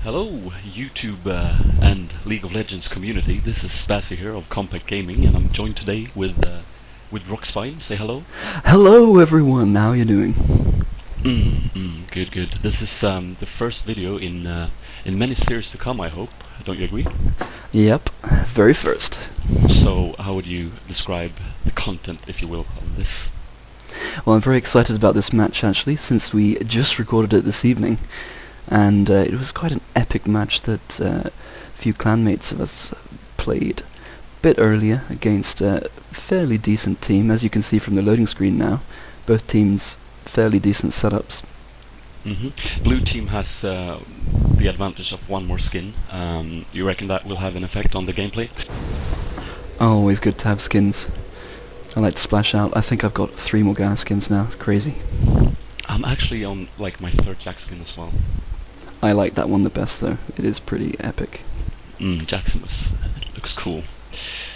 Hello, YouTube and League of Legends community. This is Spazie here of Compact Gaming, and I'm joined today with Rokspine. Say hello. Hello everyone, how are you doing? Good, good. This is the first video in many series to come, I hope. Don't you agree? Yep, very first. So, how would you describe the content, if you will, of this? Well, I'm very excited about this match actually, since we just recorded it this evening. And it was quite an epic match that a few clanmates of us played a bit earlier against a fairly decent team, as you can see from the loading screen now. Both teams fairly decent setups. Blue team has the advantage of one more skin. You reckon that will have an effect on the gameplay? Always good to have skins. I like to splash out. I think I've got 3 Morgana skins now, it's crazy. I'm actually on like my 3rd Jack skin as well. I like that one the best though, it is pretty epic. Jackson looks cool.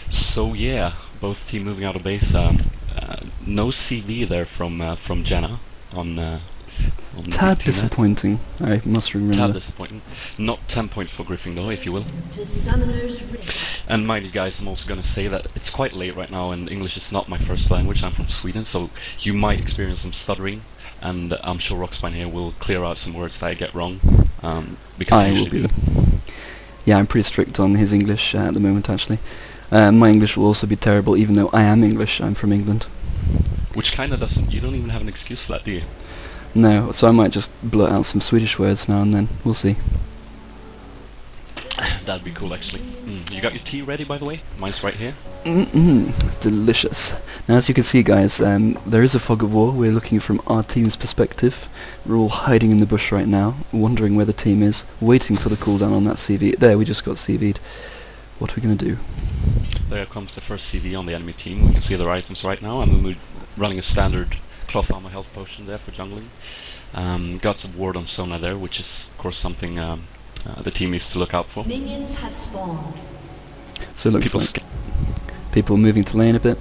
So yeah, both team moving out of base. No CV there from Jenna on Tad disappointing, I must remember. Tad disappointing. Not 10 points for Gryffindor, if you will. And mind you guys, I'm also going to say that it's quite late right now, and English is not my first language. I'm from Sweden, so you might experience some stuttering, and I'm sure Rokspine here will clear out some words that I get wrong. Because I will be. Yeah, I'm pretty strict on his English at the moment actually. My English will also be terrible, even though I am English, I'm from England. Which kinda doesn't, you don't even have an excuse for that, do you? No, so I might just blurt out some Swedish words now and then, we'll see. That'd be cool actually. You got your tea ready, by the way? Mine's right here. Delicious. Now as you can see guys, there is a fog of war. We're looking from our team's perspective. We're all hiding in the bush right now, wondering where the team is, waiting for the cooldown on that CV. There, we just got CV'd. What are we going to do? There comes the first CV on the enemy team. We can see their items right now. I'm running a standard cloth armor health potion there for jungling. Got some ward on Sona there, which is of course something the team needs to look out for. Minions have spawned. So it looks like people moving to lane a bit,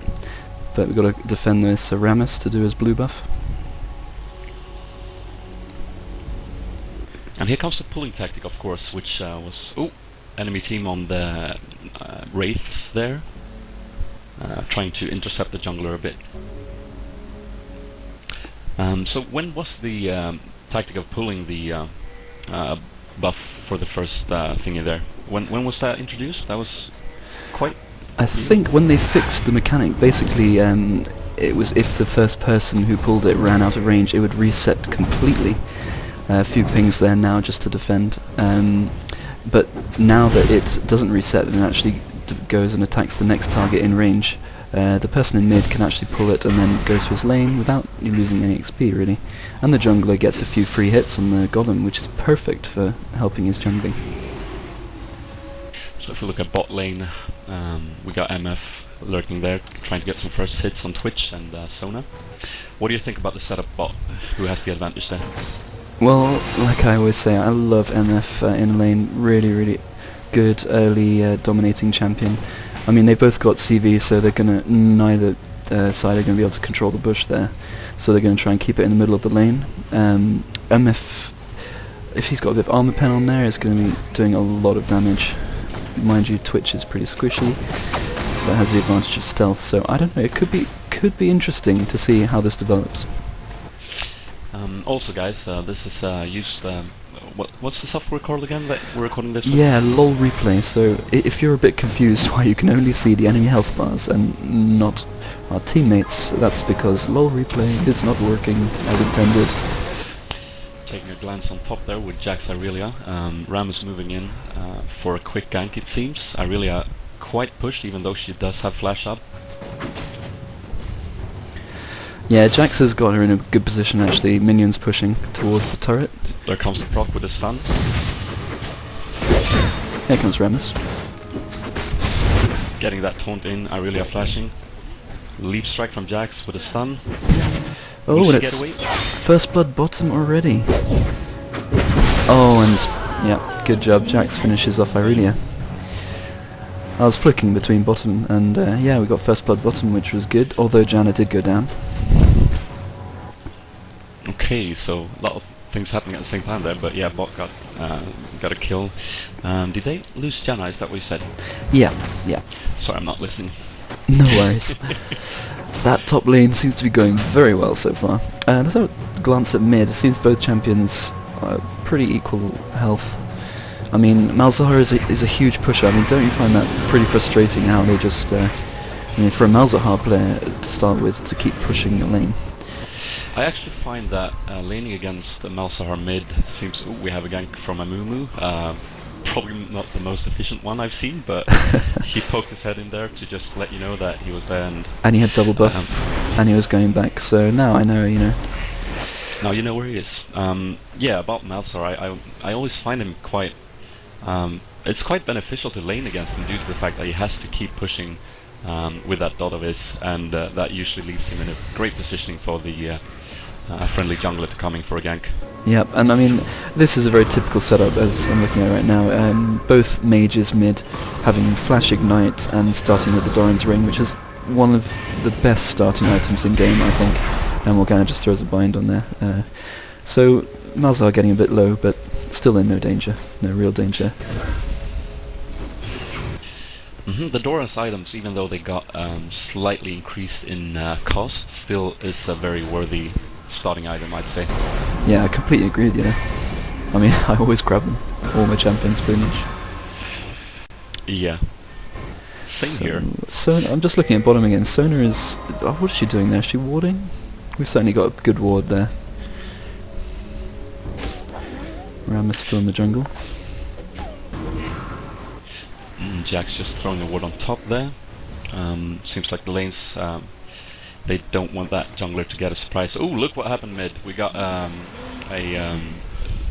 but we've got to defend this Ramus to do his blue buff. And here comes the pulling tactic, of course, which was enemy team on the wraiths there, trying to intercept the jungler a bit. So when was the tactic of pulling the buff for the first thingy there? When was that introduced? That was quite... I think when they fixed the mechanic, basically it was if the first person who pulled it ran out of range, it would reset completely. A few pings there now just to defend. But now that it doesn't reset and actually goes and attacks the next target in range, the person in mid can actually pull it and then go to his lane without losing any XP really. And the jungler gets a few free hits on the golem, which is perfect for helping his jungling. So if we look at bot lane, we got MF lurking there, trying to get some first hits on Twitch and Sona. What do you think about the setup bot? Who has the advantage there? Well, like I always say, I love MF in lane, really good early dominating champion. I mean, they've both got CV, so they're gonna, neither side are gonna be able to control the bush there. So they're gonna try and keep it in the middle of the lane. MF, if he's got a bit of armor pen on there, is gonna be doing a lot of damage. Mind you, Twitch is pretty squishy, but has the advantage of stealth, so I don't know, it could be interesting to see how this develops. Also guys, this is used... what's the software called again that we're recording this with? Yeah, LoL replay, so if you're a bit confused why you can only see the enemy health bars and not our teammates, that's because LoL replay is not working as intended. Taking a glance on top there with Jax Aurelia. Ram is moving in for a quick gank, it seems. Aurelia quite pushed, even though she does have flash up. Yeah, Jax has got her in a good position actually, minions pushing towards the turret. There comes the proc with the stun. Here comes Ramus. Getting that taunt in, Aurelia flashing. Leap strike from Jax with a stun. Oh, and it's first blood bottom already. Oh, and yeah, good job, Jax finishes off Aurelia. I was flicking between bottom and yeah, we got first blood bottom, which was good, although Janna did go down. Okay, so a lot of things happening at the same time there, but yeah, bot got a kill. Did they lose Janna? Is that what you said? Yeah, yeah. Sorry, I'm not listening. No worries. That top lane seems to be going very well so far. Let's have a glance at mid. It seems both champions are pretty equal health. I mean, Malzahar is a huge pusher. I mean, don't you find that pretty frustrating how they just, I mean, for a Malzahar player to start with, to keep pushing the lane? I actually find that laning against the Malzahar mid seems... Ooh, we have a gank from Amumu. Probably not the most efficient one I've seen, but he poked his head in there to just let you know that he was there. And he had double buff, and he was going back, so now I know, you know. Now you know where he is. Yeah, about Malzahar, I always find him quite... it's quite beneficial to lane against him due to the fact that he has to keep pushing with that dot of his, and that usually leaves him in a great positioning for the friendly jungler to come in for a gank. Yep, and I mean, this is a very typical setup as I'm looking at right now. Both mages mid having Flash Ignite and starting with the Doran's Ring, which is one of the best starting items in game, I think. And Morgana just throws a bind on there. So Malzahar getting a bit low, but still in no danger, no real danger. The Doran's items, even though they got slightly increased in cost, still is a very worthy starting item, I'd say. Yeah, I completely agree with you there. I mean, I always grab them, all my champions pretty much. Yeah. Same here. So I'm just looking at bottom again. Sona is... Oh, what is she doing there? Is she warding? We've certainly got a good ward there. Ram is still in the jungle. Jack's just throwing the ward on top there. Seems like the lanes... they don't want that jungler to get a surprise. Oh, look what happened mid. We got a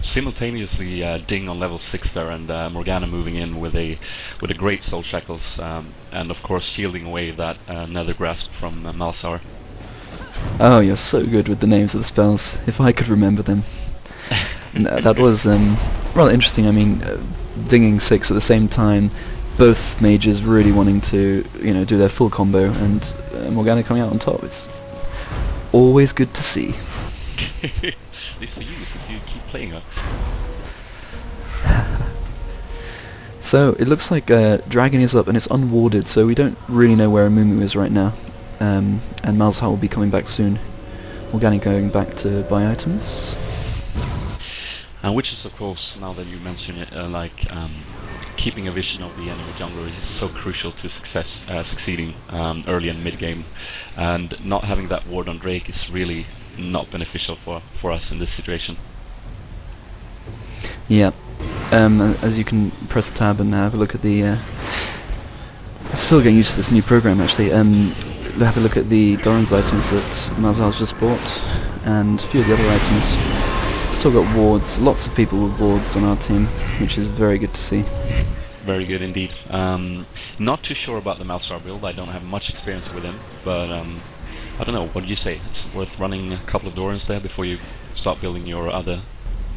simultaneously ding on level 6 there, and Morgana moving in with a great soul shackles, and of course shielding away that nether grasp from Malzahar. Oh, you're so good with the names of the spells. If I could remember them. That was rather interesting. I mean, dinging 6 at the same time. Both mages really wanting to, you know, do their full combo, and Morgana coming out on top. It's always good to see. At least for you, since you keep playing her. So it looks like Dragon is up and it's unwarded, so we don't really know where Amumu is right now. And Malzahar will be coming back soon. Morgana going back to buy items. Which is, of course, now that you mention it, keeping a vision of the enemy jungler is so crucial to succeeding early and mid game, and not having that ward on Drake is really not beneficial for us in this situation. Yeah, as you can press tab and have a look at the... still getting used to this new program actually. Have a look at the Doran's items that Malzahar's just bought, and a few of the other items. Still got wards, lots of people with wards on our team, which is very good to see. Very good indeed. Not too sure about the Malzahar build. I don't have much experience with him, but I don't know. What do you say? It's worth running a couple of Dorans there before you start building your other.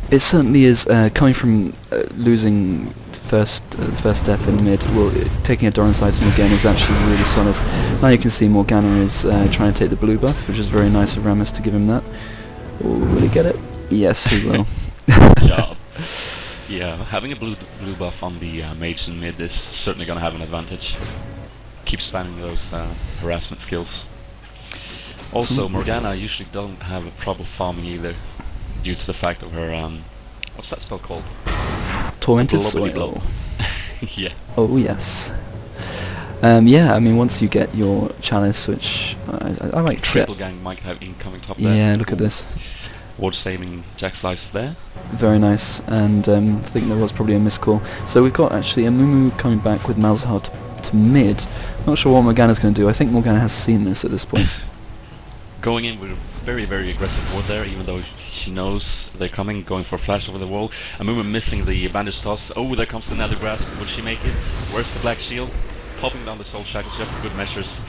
It certainly is. Coming from losing first death in mid, well, taking a Doran's item again is actually really solid. Now you can see Morgana is trying to take the blue buff, which is very nice of Rammus to give him that. Oh, will he get it? Yes, he will. Good job. Yeah, having a blue buff on the mage in mid is certainly going to have an advantage. Keep spamming those harassment skills. Also, Morgana usually don't have a problem farming either, due to the fact of her, what's that spell called? Tormented Soil. Yeah. Oh yes. Yeah, I mean, once you get your chalice, which I like... Triple gang might have incoming top there. Yeah, look at this. Ward saving Jack Slice there. Very nice, and I think there was probably a miscall. So we've got actually Amumu coming back with Malzahar to mid. Not sure what Morgana's going to do. I think Morgana has seen this at this point. Going in with a very, very aggressive ward there, even though she knows they're coming, going for a flash over the wall. Amumu missing the bandage toss. Oh, there comes the nether grasp. Will she make it? Where's the black shield? Popping down the soul shackles just for good measures.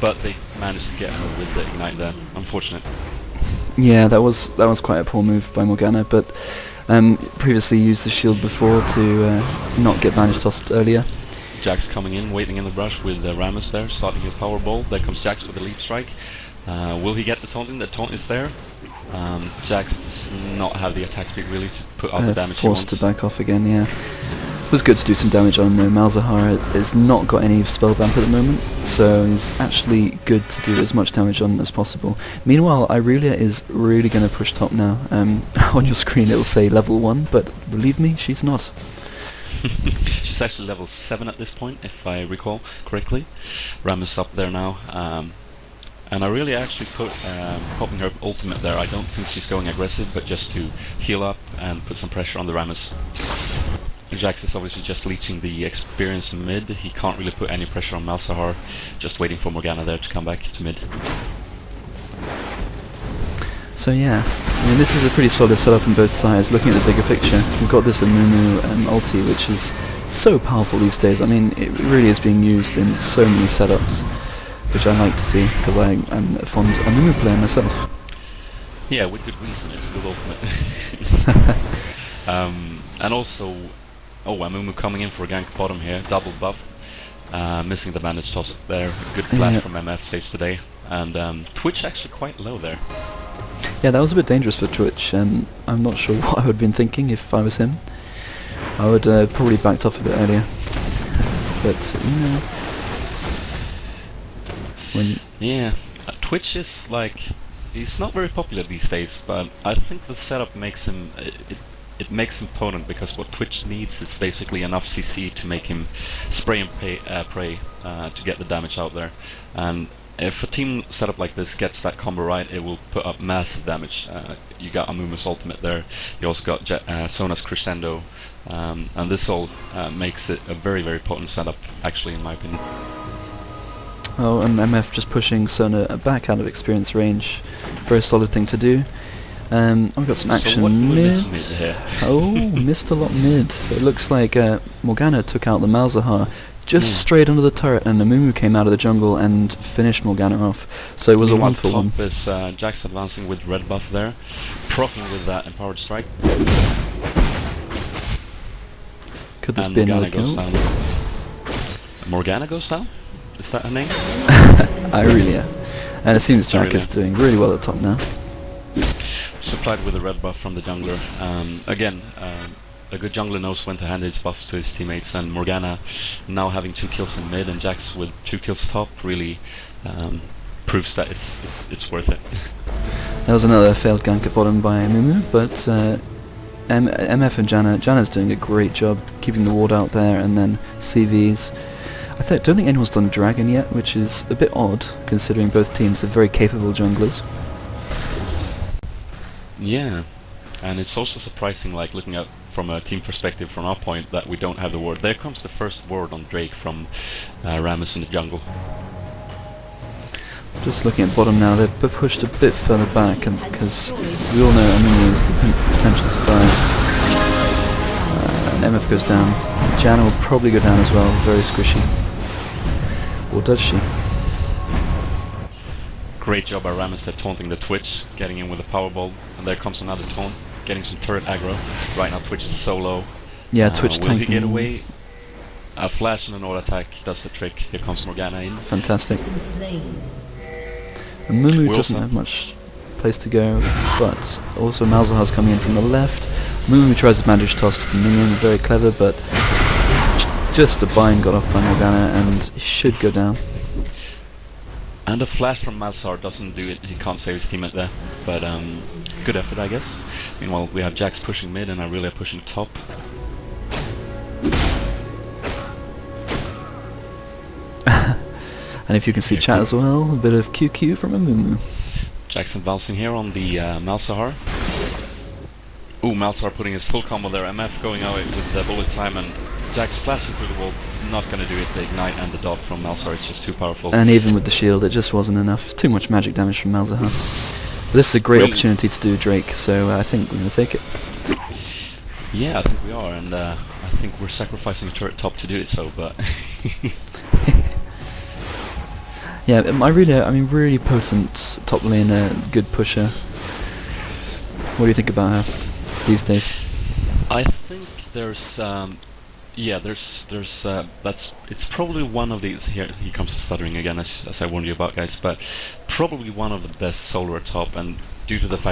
But they managed to get her with the ignite there. Unfortunate. Yeah, that was quite a poor move by Morgana, but previously used the shield before to not get bandage tossed earlier. Jax coming in, waiting in the brush with Rammus there, starting his power ball. There comes Jax with the leap strike. Will he get the taunting? The taunt is there. Jax does not have the attack speed really to put out the damage he Forced wants. to back off again, yeah. It was good to do some damage on him though. Malzahar has not got any spell vamp at the moment, so he's actually good to do as much damage on as possible. Meanwhile, Irelia is really going to push top now. On your screen it'll say level 1, but believe me, she's not. She's actually level 7 at this point, if I recall correctly. Ram is up there now. And I really actually put popping her ultimate there. I don't think she's going aggressive, but just to heal up and put some pressure on the Rammus. Jax is obviously just leeching the experience mid. He can't really put any pressure on Malzahar, just waiting for Morgana there to come back to mid. So yeah, I mean, this is a pretty solid setup on both sides. Looking at the bigger picture, we've got this Amumu ulti, which is so powerful these days. I mean, it really is being used in so many setups, which I like to see, because I'm a fond Amumu player myself. Yeah, with good reason, it's a good ultimate. And also, Amumu coming in for a gank bottom here, double buff. Missing the bandage toss there, good flash from MF saves today. And Twitch actually quite low there. Yeah, that was a bit dangerous for Twitch. I'm not sure what I would have been thinking if I was him. I would probably backed off a bit earlier. But, Yeah, Twitch is like, he's not very popular these days, but I think the setup makes him, it makes him potent, because what Twitch needs is basically enough CC to make him spray and pray to get the damage out there. And if a team setup like this gets that combo right, it will put up massive damage. You got Amumu's ultimate there, you also got Sona's crescendo, and this all makes it a very, very potent setup, actually, in my opinion. Oh, and MF just pushing Sona back out of experience range. Very solid thing to do. I've got some action so what mid. Here? Oh, missed a lot mid. It looks like Morgana took out the Malzahar just straight under the turret, and Amumu came out of the jungle and finished Morgana off. So it was a 1-for-1. Top is Jax advancing with red buff there, proccing with that empowered strike. Could this and be Morgana another kill? goes down. Morgana goes down? Is that her name? Irelia. And it seems Jack is doing really well at top now. Supplied with a red buff from the jungler. Again, a good jungler knows when to hand his buffs to his teammates, and Morgana now having 2 kills in mid and Jax with 2 kills top really proves that it's worth it. There was another failed gank at bottom by Amumu, but MF and Jana's doing a great job keeping the ward out there, and then CVs. I don't think anyone's done Dragon yet, which is a bit odd, considering both teams are very capable junglers. Yeah, and it's also surprising, like, looking at from a team perspective from our point, that we don't have the ward. There comes the first ward on Drake from Rammus in the jungle. Just looking at bottom now, they're pushed a bit further back, and because we all know Amumu has the potential to die. And MF goes down. Janna will probably go down as well, very squishy. Or does she? Great job by Rammus at taunting the Twitch, getting in with a powerball, and there comes another taunt, getting some turret aggro. Right now Twitch is so low. Yeah, Twitch will tanking. he get away? A flash and an auto attack does the trick. Here comes Morgana in. Fantastic. And Mumu doesn't have much place to go, but also Malzahar's coming in from the left. Mumu tries his magic toss to the minion, very clever, but just a bind got off by Morgana, and he should go down. And a flash from Malzahar doesn't do it, he can't save his teammate there, but good effort, I guess. Meanwhile, we have Jax pushing mid and Irelia pushing top. And if you can see chat as well, a bit of QQ from Amumu. Jax advancing here on the Malzahar. Ooh, Malzahar putting his full combo there, MF going out with the bullet time, and Jax flashing through the wall, not going to do it. The ignite and the dot from Malzahar is just too powerful. And even with the shield, it just wasn't enough. Too much magic damage from Malzahar. But this is a great opportunity to do Drake, so I think we're going to take it. Yeah, I think we are, and I think we're sacrificing a turret top to do it so, but... Yeah, I mean, really potent top laner, good pusher. What do you think about her these days? I think there's, it's probably one of these, here he comes to stuttering again, as I warned you about, guys, but probably one of the best solo top, and due to the fact